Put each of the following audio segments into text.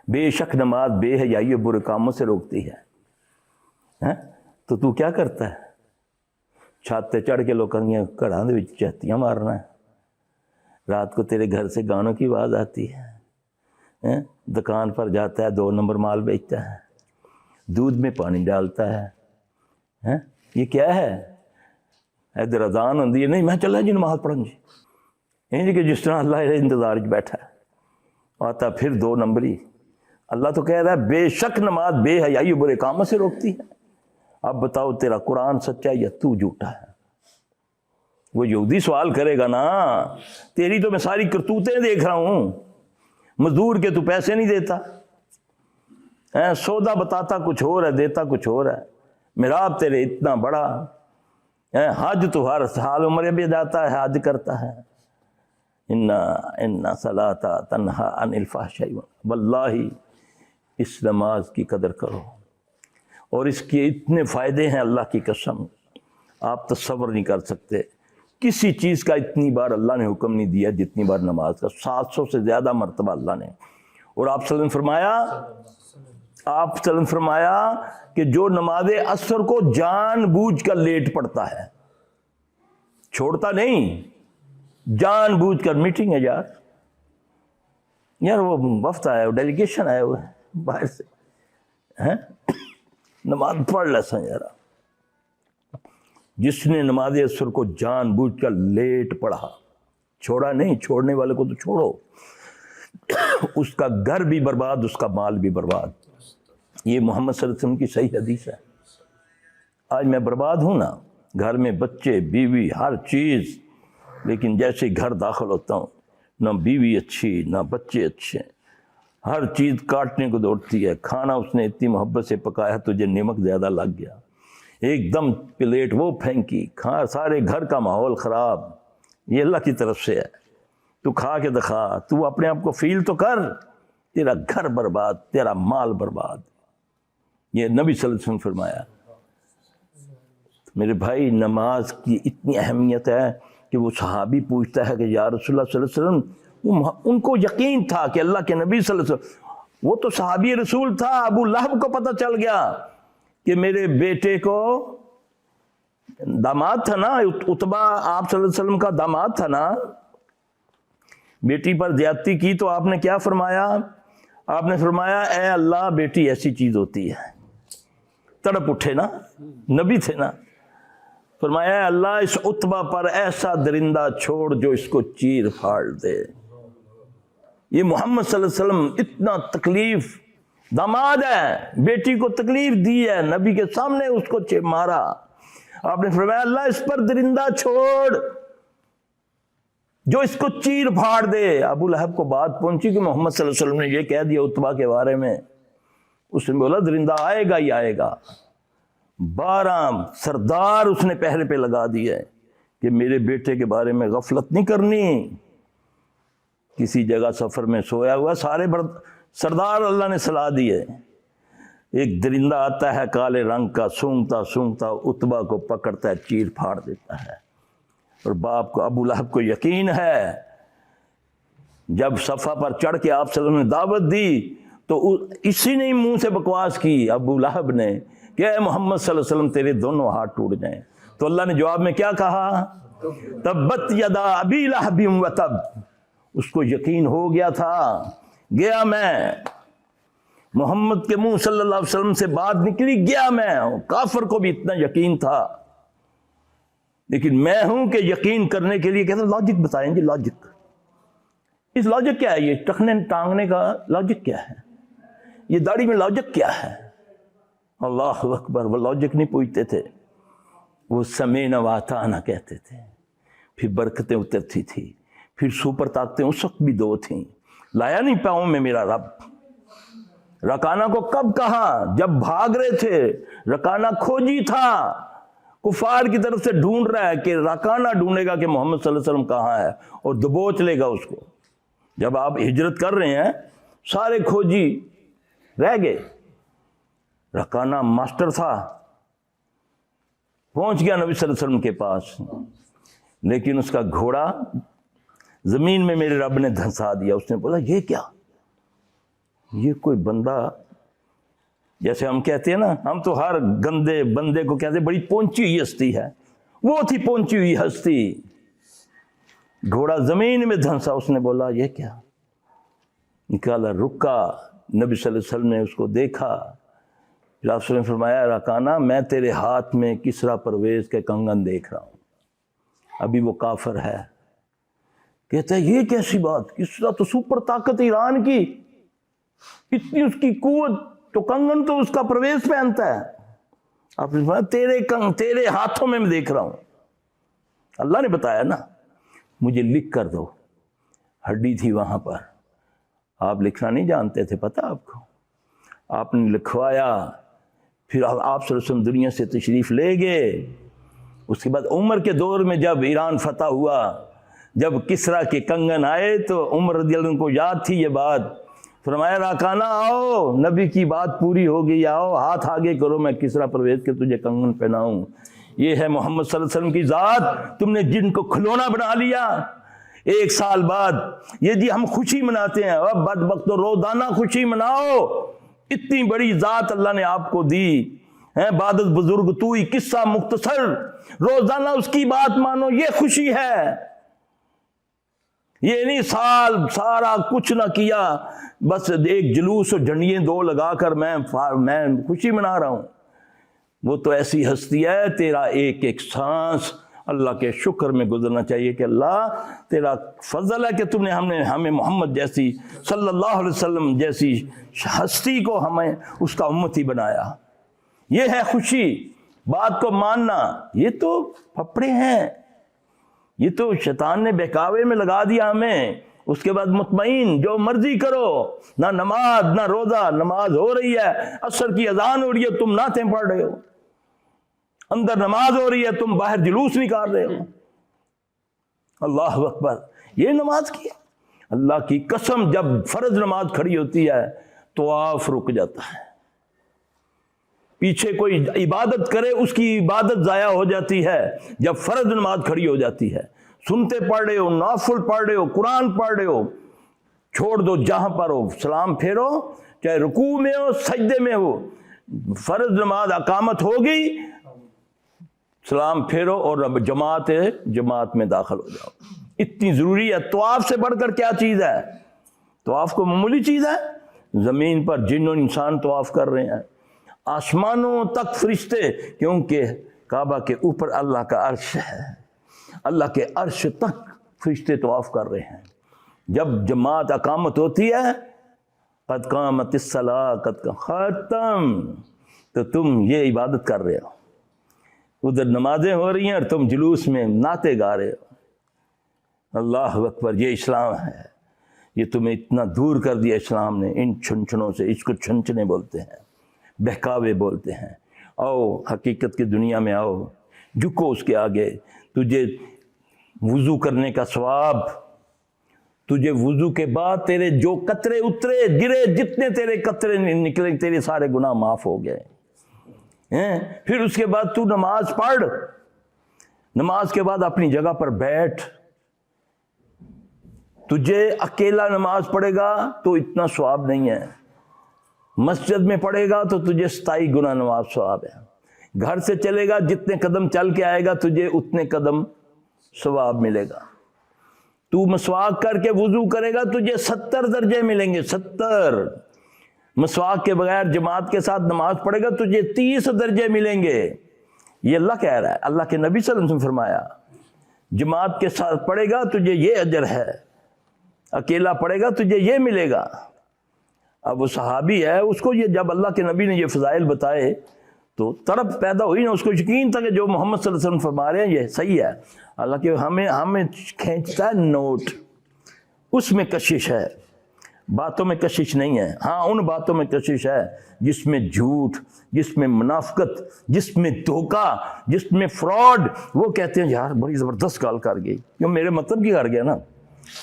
بے شک نماز بے حیائی اور برے کاموں سے روکتی ہے. تو تو کیا کرتا ہے؟ چھت تے چڑھ کے لوگوں کی گھڑاں دے وچ چہتیاں مارنا ہے. رات کو تیرے گھر سے گانوں کی آواز آتی ہے. دکان پر جاتا ہے 2 نمبر مال بیچتا ہے, دودھ میں پانی ڈالتا ہے. یہ کیا ہے؟ ادھر اذان ہوندی ہے, نہیں میں چلا جی نماز پڑھن جی, کہ جس طرح اللہ انتظار وچ بیٹھا ہے. آتا پھر 2 نمبری. اللہ تو کہہ رہا ہے بے شک نماز بے حیائی و برے کاموں سے روکتی ہے. اب بتاؤ تیرا قرآن سچا ہے یا تو جھوٹا ہے؟ وہ یہودی سوال کرے گا نا, تیری تو میں ساری کرتوتیں دیکھ رہا ہوں, مزدور کے تو پیسے نہیں دیتا, سودا بتاتا کچھ اور ہے دیتا کچھ اور ہے, محراب تیرے اتنا بڑا, حج تو ہر سال عمرے بھی جاتا ہے, حج کرتا ہے. ان صلاۃ تنہا عن الفحشاء, واللہ اس نماز کی قدر کرو, اور اس کے اتنے فائدے ہیں اللہ کی قسم آپ تصور نہیں کر سکتے. کسی چیز کا اتنی بار اللہ نے حکم نہیں دیا جتنی بار نماز کا, 700 سے زیادہ مرتبہ اللہ نے. اور آپ صلی اللہ علیہ وسلم فرمایا کہ جو نماز عصر کو جان بوجھ کر لیٹ پڑتا ہے, چھوڑتا نہیں, جان بوجھ کر, میٹنگ ہے یار وہ وفد آیا, ڈیلیگیشن آیا ہوا ہے باہر سے, نماز پڑھ لیسا یار. جس نے نماز عصر کو جان بوجھ کر لیٹ پڑھا, چھوڑا نہیں, چھوڑنے والے کو تو چھوڑو, اس کا گھر بھی برباد, اس کا مال بھی برباد. یہ محمد صلی اللہ علیہ وسلم کی صحیح حدیث ہے. آج میں برباد ہوں نا, گھر میں بچے بیوی ہر چیز, لیکن جیسے گھر داخل ہوتا ہوں نہ بیوی اچھی نہ بچے اچھے, ہر چیز کاٹنے کو دوڑتی ہے. کھانا اس نے اتنی محبت سے پکایا تجھے نمک زیادہ لگ گیا, ایک دم پلیٹ وہ پھینکی, سارے گھر کا ماحول خراب. یہ اللہ کی طرف سے ہے, تو کھا کے دکھا, تو اپنے آپ کو فیل تو کر, تیرا گھر برباد, تیرا مال برباد. یہ نبی صلی اللہ علیہ وسلم فرمایا. میرے بھائی نماز کی اتنی اہمیت ہے کہ وہ صحابی پوچھتا ہے کہ یا رسول اللہ صلی اللہ علیہ وسلم, ان کو یقین تھا کہ اللہ کے نبی صلی اللہ علیہ وسلم, وہ تو صحابی رسول تھا, ابو لہب کو پتہ چل گیا کہ میرے بیٹے کو داماد تھا نا, عتبہ آپ صلی اللہ علیہ وسلم کا داماد تھا نا, بیٹی پر زیادتی کی تو آپ نے کیا فرمایا؟ آپ نے فرمایا اے اللہ بیٹی ایسی چیز ہوتی ہے. تڑپ اٹھے نا, نبی تھے نا, فرمایا اے اللہ اس عتبہ پر ایسا درندہ چھوڑ جو اس کو چیر پھاڑ دے. یہ محمد صلی اللہ علیہ وسلم اتنا تکلیف, داماد ہے, بیٹی کو تکلیف دی ہے, نبی کے سامنے اس کو مارا. آپ نے فرمایا اللہ اس پر درندہ چھوڑ جو اس کو چیر پھاڑ دے. ابو لہب کو بات پہنچی کہ محمد صلی اللہ علیہ وسلم نے یہ کہہ دیا عتبہ کے بارے میں. اس نے بولا درندہ آئے گا ہی آئے گا. 12 سردار اس نے پہرے پہ لگا دیا ہے کہ میرے بیٹے کے بارے میں غفلت نہیں کرنی. کسی جگہ سفر میں سویا ہوا, سارے سردار اللہ نے صلاح دی ہے. ایک درندہ آتا ہے کالے رنگ کا, سونگتا سونگتا عتبہ کو پکڑتا ہے, چیر پھاڑ دیتا ہے. اور باپ کو, ابو لہب کو یقین ہے, جب صفا پر چڑھ کے آپ صلی اللہ علیہ وسلم نے دعوت دی تو اسی نے منہ سے بکواس کی ابو لہب نے کہ اے محمد صلی اللہ علیہ وسلم تیرے دونوں ہاتھ ٹوٹ جائیں. تو اللہ نے جواب میں کیا کہا؟ تبت یدا ابی لہب وتب. اس کو یقین ہو گیا تھا, گیا میں, محمد کے منہ صلی اللہ علیہ وسلم سے بات نکلی, گیا میں. کافر کو بھی اتنا یقین تھا, لیکن میں ہوں کہ یقین کرنے کے لیے کہتا لاجک بتائیں گے. لاجک, اس لاجک کیا ہے؟ یہ ٹخنے ٹانگنے کا لاجک کیا ہے؟ یہ داڑھی میں لاجک کیا ہے؟ اللہ اکبر. وہ لاجک نہیں پوچھتے تھے, وہ سمینا واتانا کہتے تھے. پھر برکتیں اترتی تھی, پھر سپر طاقتیں اس وقت بھی 2 تھیں. لایا نہیں پاؤں میں میرا رب. رکانہ کو کب کہا؟ جب بھاگ رہے تھے. رکانہ کھوجی تھا, کفار کی طرف سے ڈھونڈ رہا ہے کہ رکانہ ڈھونڈے گا کہ محمد صلی اللہ علیہ وسلم کہاں ہے اور دبوچ لے گا اس کو. جب آپ ہجرت کر رہے ہیں سارے کھوجی رہ گئے. رکانہ ماسٹر تھا, پہنچ گیا نبی صلی اللہ علیہ وسلم کے پاس, لیکن اس کا گھوڑا زمین میں میرے رب نے دھنسا دیا. اس نے بولا یہ کیا؟ یہ کوئی بندہ، جیسے ہم کہتے ہیں نا، ہم تو ہر گندے بندے کو کہتے ہیں بڑی پہنچی ہوئی ہستی ہے، وہ تھی پہنچی ہوئی ہستی. گھوڑا زمین میں دھنسا. اس نے بولا یہ کیا؟ نکالا، رکا. نبی صلی اللہ علیہ وسلم نے اس کو دیکھا. آپ نے فرمایا راکانہ میں تیرے ہاتھ میں کسریٰ پرویز کے کنگن دیکھ رہا ہوں. ابھی وہ کافر ہے. کہتا ہے یہ کیسی بات، کسریٰ تو سپر طاقت ایران کی، اتنی اس کی قوت، تو کنگن تو اس کا پرویز پہنتا ہے. آپ نے فرمایا تیرے ہاتھوں میں دیکھ رہا ہوں. اللہ نے بتایا نا، مجھے لکھ کر دو. ہڈی تھی وہاں پر. آپ لکھنا نہیں جانتے تھے، پتہ آپ کو. آپ نے لکھوایا. پھر آپ صلی اللہ علیہ وسلم دنیا سے تشریف لے گئے. اس کے بعد عمر کے دور میں جب ایران فتح ہوا، جب کسریٰ کے کنگن آئے، تو عمر رضی اللہ عنہ کو یاد تھی یہ بات. فرمایا راکانہ آؤ، نبی کی بات پوری ہو گئی، آؤ ہاتھ آگے کرو، میں کسریٰ پرویز کے تجھے کنگن پہناؤں. یہ ہے محمد صلی اللہ علیہ وسلم کی ذات. تم نے جن کو کھلونا بنا لیا. 1 سال بعد یہ جی ہم خوشی مناتے ہیں. اب بدبخت روزانہ خوشی مناؤ، اتنی بڑی ذات اللہ نے آپ کو دی ہے. عبادت بزرگ تو ہی، قصہ مختصر، روزانہ اس کی بات مانو، یہ خوشی ہے. یہ نہیں سال سارا کچھ نہ کیا، بس ایک جلوس اور جھنڈیاں 2 لگا کر میں خوشی منا رہا ہوں. وہ تو ایسی ہستی ہے، تیرا ایک ایک سانس اللہ کے شکر میں گزرنا چاہیے کہ اللہ تیرا فضل ہے کہ تم نے ہمیں محمد جیسی، صلی اللہ علیہ وسلم جیسی ہستی کو ہمیں اس کا امتی بنایا. یہ ہے خوشی، بات کو ماننا. یہ تو پھپڑے ہیں، یہ تو شیطان نے بہکاوے میں لگا دیا ہمیں. اس کے بعد مطمئن جو مرضی کرو، نہ نماز نہ روزہ. نماز ہو رہی ہے، عصر کی اذان ہو رہی ہے، تم نعتیں پڑھ رہے ہو. اندر نماز ہو رہی ہے، تم باہر جلوس نکال رہے ہو. اللہ اکبر. یہ نماز کی اللہ کی قسم، جب فرض نماز کھڑی ہوتی ہے طواف رک جاتا ہے. پیچھے کوئی عبادت کرے اس کی عبادت ضائع ہو جاتی ہے جب فرض نماز کھڑی ہو جاتی ہے. سنتے پڑھ رہے ہو، نافل پڑھ رہے ہو، قرآن پڑھ رہے ہو، چھوڑ دو جہاں پر ہو، سلام پھیرو، چاہے رکوع میں ہو سجدے میں ہو. فرض نماز اقامت ہوگی، سلام پھیرو اور جماعت میں داخل ہو جاؤ. اتنی ضروری ہے. طواف سے بڑھ کر کیا چیز ہے؟ طواف کو معمولی چیز ہے. زمین پر جن و انسان طواف کر رہے ہیں، آسمانوں تک فرشتے، کیونکہ کعبہ کے اوپر اللہ کا عرش ہے، اللہ کے عرش تک فرشتے طواف کر رہے ہیں. جب جماعت اقامت ہوتی ہے، قد قامت الصلاۃ، قد ختم، تو تم یہ عبادت کر رہے ہو. ادھر نمازیں ہو رہی ہیں اور تم جلوس میں نعتیں گا رہے ہو. اللہ اکبر. یہ اسلام ہے. یہ تمہیں اتنا دور کر دیا اسلام نے ان چھنچنوں سے. اس کو چھنچنے بولتے ہیں، بہکاوے بولتے ہیں. آؤ حقیقت کی دنیا میں آؤ، جھکو اس کے آگے. تجھے وضو کرنے کا ثواب، تجھے وضو کے بعد تیرے جو قطرے اترے گرے، جتنے تیرے قطرے نکلے، تیرے سارے گناہ معاف ہو گئے. پھر اس کے بعد تو نماز پڑھ، نماز کے بعد اپنی جگہ پر بیٹھ. تجھے اکیلا نماز پڑھے گا تو اتنا ثواب نہیں ہے. مسجد میں پڑھے گا تو تجھے 27 گنا نماز ثواب ہے. گھر سے چلے گا، جتنے قدم چل کے آئے گا تجھے اتنے قدم ثواب ملے گا. تو مسواک کر کے وضو کرے گا، تجھے 70 درجے ملیں گے. 70. مسواک کے بغیر جماعت کے ساتھ نماز پڑھے گا، تجھے 30 درجے ملیں گے. یہ اللہ کہہ رہا ہے. اللہ کے نبی صلی اللہ علیہ وسلم فرمایا جماعت کے ساتھ پڑھے گا تجھے یہ اجر ہے، اکیلا پڑھے گا تجھے یہ ملے گا. اب وہ صحابی ہے، اس کو یہ جب اللہ کے نبی نے یہ فضائل بتائے تو طرف پیدا ہوئی نا، اس کو یقین تھا کہ جو محمد صلی اللہ علیہ وسلم فرما رہے ہیں یہ صحیح ہے. حالانکہ ہمیں کھینچتا ہے نوٹ، اس میں کشش ہے، باتوں میں کشش نہیں ہے. ہاں ان باتوں میں کشش ہے جس میں جھوٹ، جس میں منافقت، جس میں دھوکہ، جس میں فراڈ. وہ کہتے ہیں یار بڑی زبردست گال کر گئی، کیوں میرے مطلب کی کر گیا نا،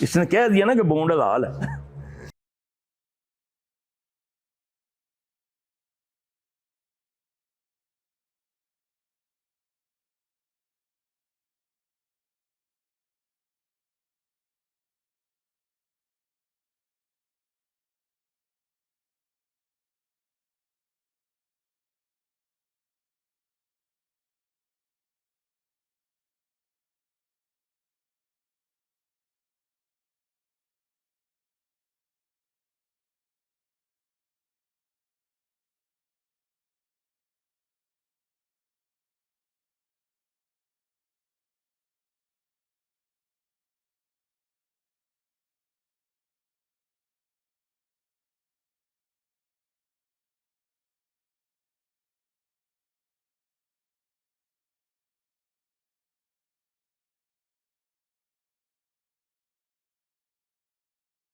اس نے کہہ دیا نا کہ بونڈل حال ہے.